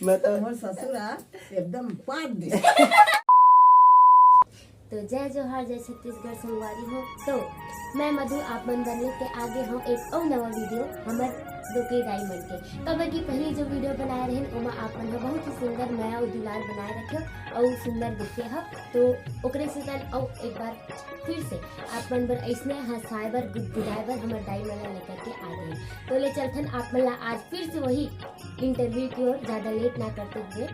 मैं तो मोर ससुरा एकदम पाट दे। तो जय जोहार, जय छत्तीसगढ़ संगवारी हो। तो मैं मधु आप मन बनने के आगे हम एक और नवा वीडियो हमर दोके डायमंड के कबर की पहली जो वीडियो बनाए रहे ओमा आप मन बहुत ही सुंदर नया और दुलार बनाए रखे और सुंदर दिखे ह। तो ओकरे से और एक बार फिर से आप मन बर ऐसने हंसाए बर गुदगुदाए बर हमर डायमंड ला लेकर के आ गए। तो ले चलथन आप मन ला आज फिर से वही इंटरव्यू की ओर, ज़्यादा लेट ना करते हुए।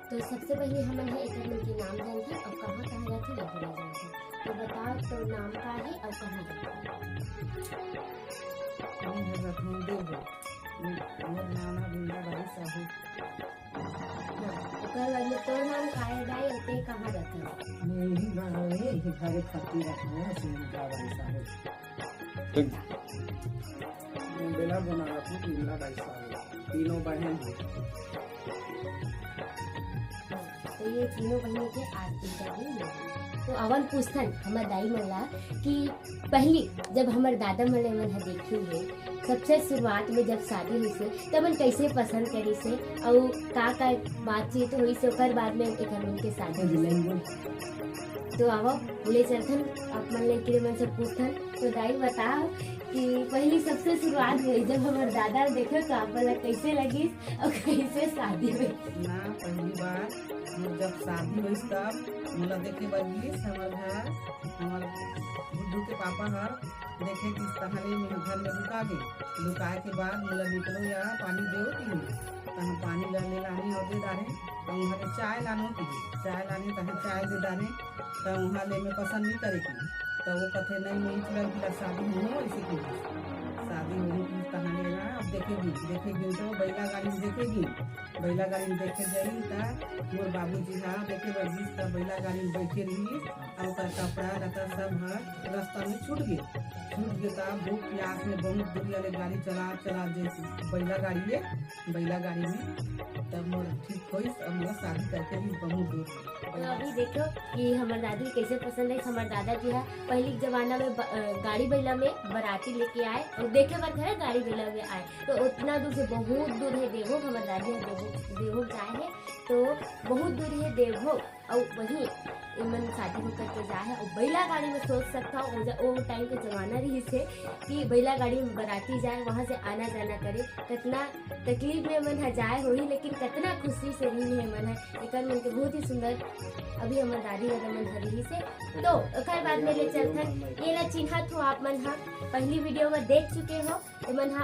तो सबसे पहले हमन है एक मन के नाम जानते और कहाँ कहाँ रहते ये बोला जानते। तो बताओ तो नाम का है और कहाँ रहते। मोर नाम है बिंदाबाई साहू। ओकर बाद में तोर नाम का है दाई और ते कहाँ रहते हो। मैं ही गाँव में ही घरे खत्ती रखना है बिंदाबाई साहू। बेला बना रखूँ बिंदाबाई साहू, तीनों बहन हैं। तो ये तीनों बहनों के आरती चाहिए। तो अवन पूछथन हमर दाई मन ला कि पहली जब हमर दादा मन मन देखी है सबसे शुरुआत में जब शादी हुई से तब मन कैसे पसंद करी से और का बातचीत हुई से ओकर बाद में एक मन के शादी हुई। तो आवो बोले चलथन आप मन ले के मन से पूछथन। तो दाई बताओ कि पहली सबसे शुरुआत हुई जब हमारे दादा देखो तो आप वाला कैसे लगी और कैसे शादी हुई। ना पहली बार जब शादी हुई तब मोला देखे बगी हमार बुद्धू के पापा हर देखे कि तहारे में घर में लुका गए। लुकाए के बाद मोला निकलो या पानी दो कि तहाँ पानी लाने लाने और दे डाले। तो वहाँ के चाय लानो की चाय लाने तहाँ चाय दे डाले। तो वहाँ ले में पसंद नहीं करेगी। तो वो कथे नहीं मैं चल कि शादी हो ऐसे की शादी हो तहाँ लेना अब देखेगी तो बैला गाड़ी में देखेगी। बैला गाड़ी में देखे जाई तो मोर बाबूजी हाँ देखे बगी तब बैला गाड़ी में बैठे रही और कपड़ा लता सब रास्ता में छूट गए तब भूख प्यास में बहुत दूर वाले गाड़ी चला जैसे बैला गाड़ी में तब मोर ठीक हुई और मोर शादी करके भी बहुत दूर। तो अभी देखो कि हमारे दादी कैसे पसंद है। हमारे दादाजी है पहले जमाना में गाड़ी बैला में बराती लेके आए और देखे बार घर गाड़ी बैला में आए तो उतना दूर से बहुत दूर है देवभोग। हमारे दादी देवभोग जाए है तो बहुत दूर है देवभोग और वहीं मन शादी होकर के जाए है। और बैला गाड़ी में सोच सकता हूँ वो टाइम के जमाना रही से कि बैला गाड़ी में बराती जाए वहाँ से आना जाना करे कितना तकलीफ में मन है जाए हो ही लेकिन कितना खुशी से रही है मन है एक मन के बहुत ही सुंदर। अभी हमारे दादी दादा मन हरी से तो ओकर बाद में ले चलथन ये ला चिन्हत हो आप मन हा पहली वीडियो में देख चुके हो तो मन हा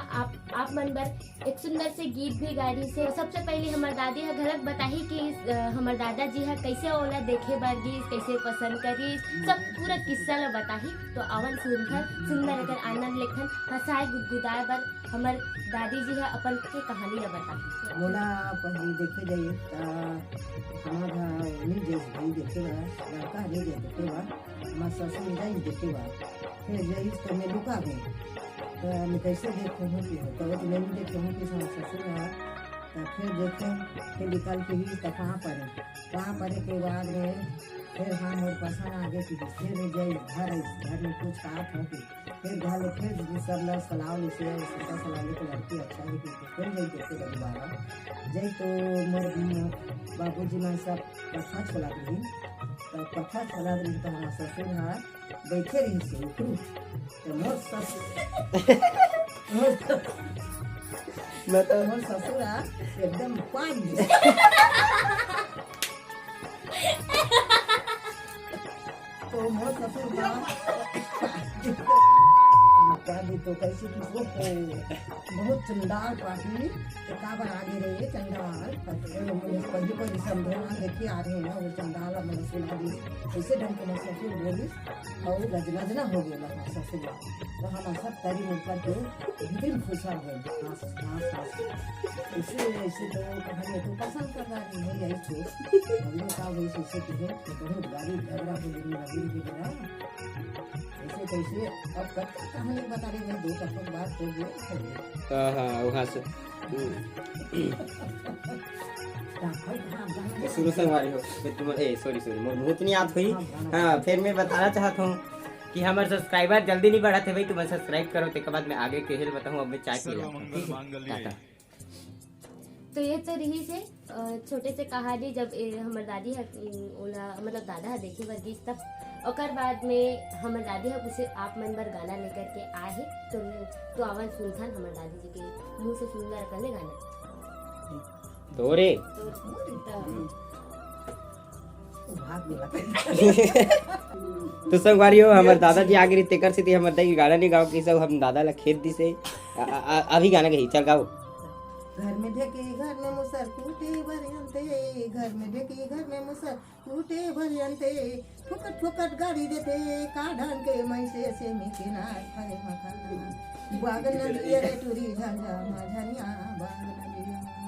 आप मन बर एक सुंदर से गीत भी गाड़ी से। सबसे पहले हमारे दादी है घरक बताही कि हमारे दादाजी है कैसे ओला देखे बागी कैसे पसंद करी सब पूरा किस्सा ला बताही। तो अवन सुंदर अगर आनंद लेखन हंसाए गुदगुदाए बर हमार दादी जी है अपन के कहानी ला बताही। मोला पहले देखे जाइए हमारा नहीं भाई देखे लड़का नहीं देखे हमारे ससुर जाई देखे फिर जाइए तो मैं लुका गई। तो मैं कैसे देखो हूँ कि तो नहीं देखे हूँ कि ससुर है। तो फिर देखे फिर निकल के ही तो कहाँ पड़े के बाद में फिर हाँ मोर पसंद आगे की फिर मैं जाई घर में कुछ बात होगी फिर घर में फिर सब लोग सलाह से सलाह लेके लड़की अच्छा है फिर जाई देखे दोबारा जाई तो मोर बाबूजी ने सब कथा छोला दी। तो कथा छोला दी तो हमारा ससुर हाँ बैठे रही से तो मोर ससुर एकदम पान दे। तो मोर ससुर तो कैसे बहुत चंडाल पार्टी तो का बना दे रही है चंडाल पहले समझना देखिए आ रहे हैं वो चंडाल मैंने सुना दी ऐसे ढंग के ससुर बोली और गजगजना हो गया ससुर। तो हम सब तरी मुकर के दिन खुशा गए ऐसे तो कहानी तो पसंद कर रहा है यही सोच हमने कहा वैसे ऐसे बहुत गाड़ी झगड़ा हो ऐसे कैसे अब कहानी बता रही है 2 कप बाद हो गया। हाँ वहाँ से शुरू से हमारी हो तुम सॉरी बहुत नहीं याद हुई। हाँ फिर मैं बताना चाहता हूँ कि हमारे सब्सक्राइबर जल्दी नहीं बढ़ाते भाई, तुम्हें सब्सक्राइब करो। तो बाद मैं आगे के बताऊँ अब मैं चाय पी रहा हूँ। तो ये तो रही से छोटे से कहानी जब हमर दादी है ओला मतलब दादा है देखे बर गिस तब ओकर बाद में हमर दादी है उसे आप मन बर गाना लेकर के आए है तो आवाज सुनथन हमर दादी जी के मुंह से सुंदर करले गाना तोरे भाग मिला तो संगवारियो हमर दादाजी आगे रीते कर से हमर दाई गाना नहीं गाओ कि सब हम दादा ला खेत दी से अभी गाना गई चल गाओ। घर में ढके घर में मुसर टूटे भरियंते, घर में ढके घर में मुसर टूटे भरियंते, ठुकट ठुकट गाड़ी देते काढ़न के मैसे से मिके ना फरे मखाना बाग नदिया रे टूरी झंझा माझनिया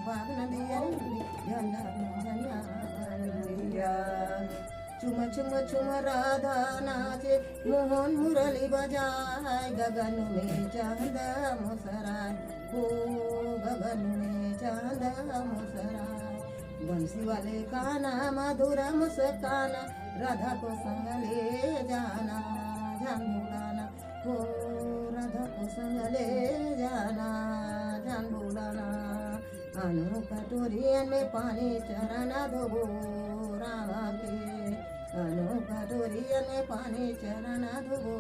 बाग नदिया रे टूरी झंझा माझनिया चुम चुम चुम राधा नाचे मोहन मुरली बजाए गगन में चांद मुसराए हो गगन में चांद मुसराए बंसी वाले काना मधुरा मुस्काना राधा को संग ले जाना जान बुलाना हो राधा को संग ले जाना जान बुलाना अनु कटोरियन में पानी चराना धोबो रामा के अनु कटोरियन में पानी चराना धोबो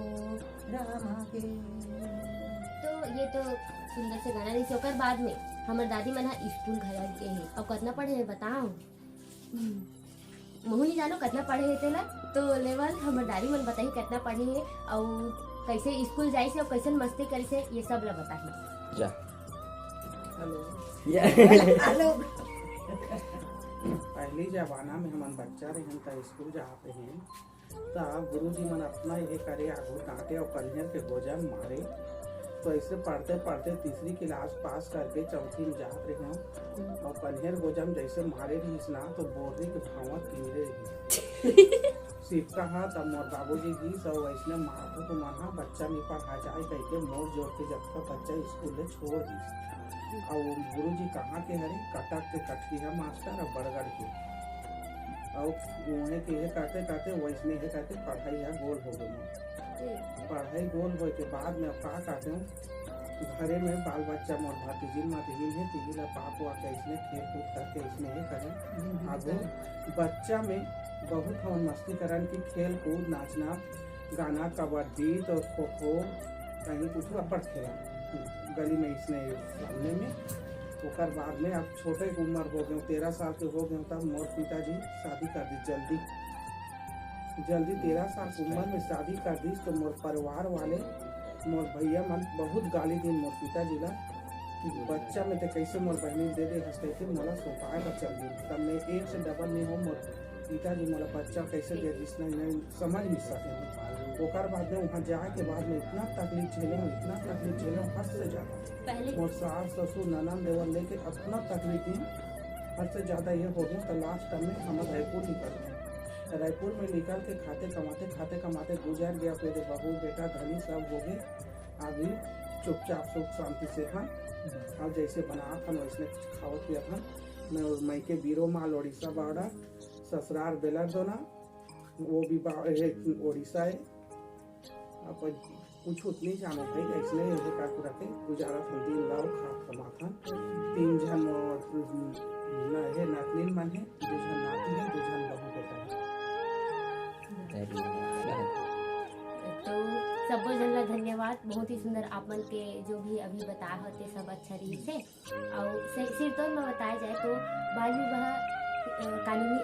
रामा के। तो ये तो सुंदर से गाना नहीं ओकर बाद में हमर दादी मन स्कूल घरा के है और कितना पढ़े है बताओ मोहनी जानो कितना पढ़े है तेला तो लेवल हमर दादी मन बताई कितना पढ़े है और कैसे स्कूल जाई से और कैसे मस्ती करे से ये सब ला बताई जा हेलो पहले जमाना में हमन बच्चा रहे त स्कूल जाते हैं तो गुरुजी मन अपना ये करे आगू डांटे और कन्हैया के भोजन मारे तो ऐसे पढ़ते पढ़ते तीसरी क्लास पास करके चौथी में जाते रहे और कन्हैया भोजन जैसे मारे रही ना तो बोर्डी के भावत गिरे रही सिपका हाथ अब मोर बाबूजी जी सब वैसने मारते तो मना बच्चा नहीं पढ़ा जाए कह के मोर जोड़ के जब तक बच्चा स्कूल छोड़ दी और गुरु जी कहाँ के हरे कटक के कटकी है मास्टर और बड़गढ़ के और वहीं के ये करते करते वैसने ये करते पढ़ाई है गोल हो गई पढ़ाई गोल हो के बाद में का करते हूँ घरे में बाल बच्चा मोर भतीजी मातीजी है तीजी पाप हुआ के इसने खेल कूद करके इसमें ये करें आगे बच्चा में बहुत हम मस्ती करन की खेल कूद नाचना गाना कबड्डी तो खो खो कहीं कुछ अपन खेला गली में इसने सामने में ओकर बाद में अब छोटे उम्र हो गए 13 साल के हो गए तब मोर पिताजी शादी कर दी जल्दी 13 साल की उम्र में शादी कर दी तो मोर परिवार वाले मोर भैया मन बहुत गाली दी मोर पिताजी ला कि बच्चा में तो कैसे मोर बहनी दे दे हंसते थे मोला सोपाए का चल दी तब मैं एक से डबल नहीं हो मोर पिताजी मोला बच्चा कैसे दे जिसने नहीं समझ नहीं सके ओकर बाद में वहाँ जाए के बाद में इतना तकलीफ झेले हद से ज़्यादा और सास ससुर ननद देवर लेके अपना तकलीफ ही हद से ज़्यादा ये हो गया तो लास्ट टाइम में हम रायपुर निकल गए रायपुर में निकल के खाते कमाते गुजर गया मेरे बहू बेटा धनी सब हो गए अभी चुपचाप सुख शांति से था और जैसे बना था वैसे खावत पिया था मैं मई के बीरो माल उड़ीसा बाड़ा ससुराल बेलर दोना वो भी उड़ीसा है अब कुछ उतनी जानो भाई इसलिए ये का पूरा के गुजारा हम दिन लाओ खा कमाथन 3 जन ना है नातनीन मन है 2 जन नाती है 2 जन बहू बेटा तो सब जन ला धन्यवाद बहुत ही सुंदर आपन के जो भी अभी बताए होते सब अच्छा रही से और सिर्फ तो में बताया जाए तो बाल विवाह कानूनी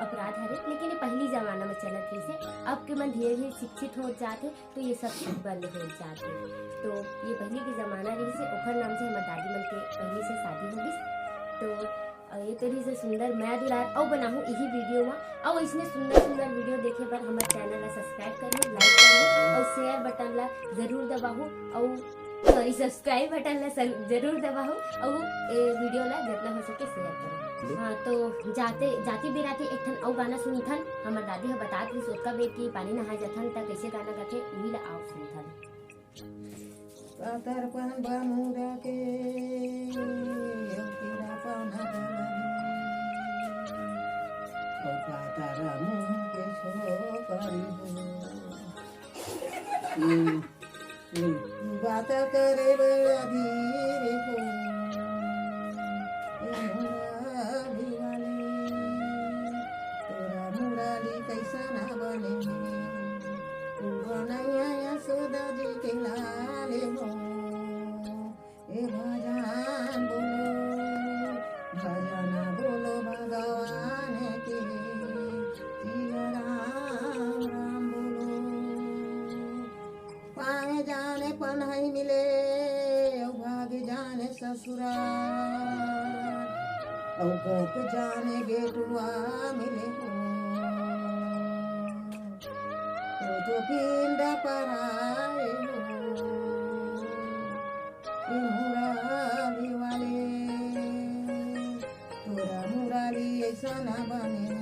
अपराध है लेकिन ये पहली जमाना में चलत थी से अब के मन धीरे धीरे शिक्षित हो जाते तो ये सब चीज बंद हो जाते तो ये पहली की जमाना रही से ओखर नाम से हमारे दादी मन के पहली से शादी हो गई तो ये तरी से सुंदर मैं दुलार और बनाऊँ यही वीडियो में और इसने सुंदर वीडियो देखे पर हमारे चैनल ला सब्सक्राइब करिए लाइक करिए और शेयर बटन ला जरूर दबाओ और सॉरी सब्सक्राइब बटन ला जरूर दबाओ और वीडियो ला जितना हो सके शेयर करो। हाँ तो जाती बेराती एक ठन और गाना सुनथन हमार दादी ह बतात रही सोचका बेर की पानी नहाए जथन त कैसे गाना गाथे वही ला आओ सुनथन पातर पन बामुरा के तेरा पाना ओ पातर मुंह के छोकरी बात करे बड़ा धीरे हो ससुराल और कोक जाने गेटुआ मिले हो तो पिंड पराए हो मुरारी वाले तोरा मुरारी ऐसा न बने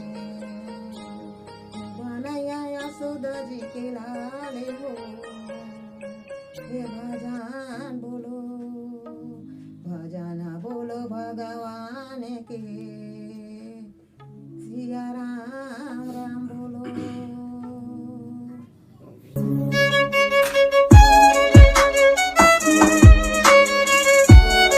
बनाया यशोदा जी के लाले हो हे भजन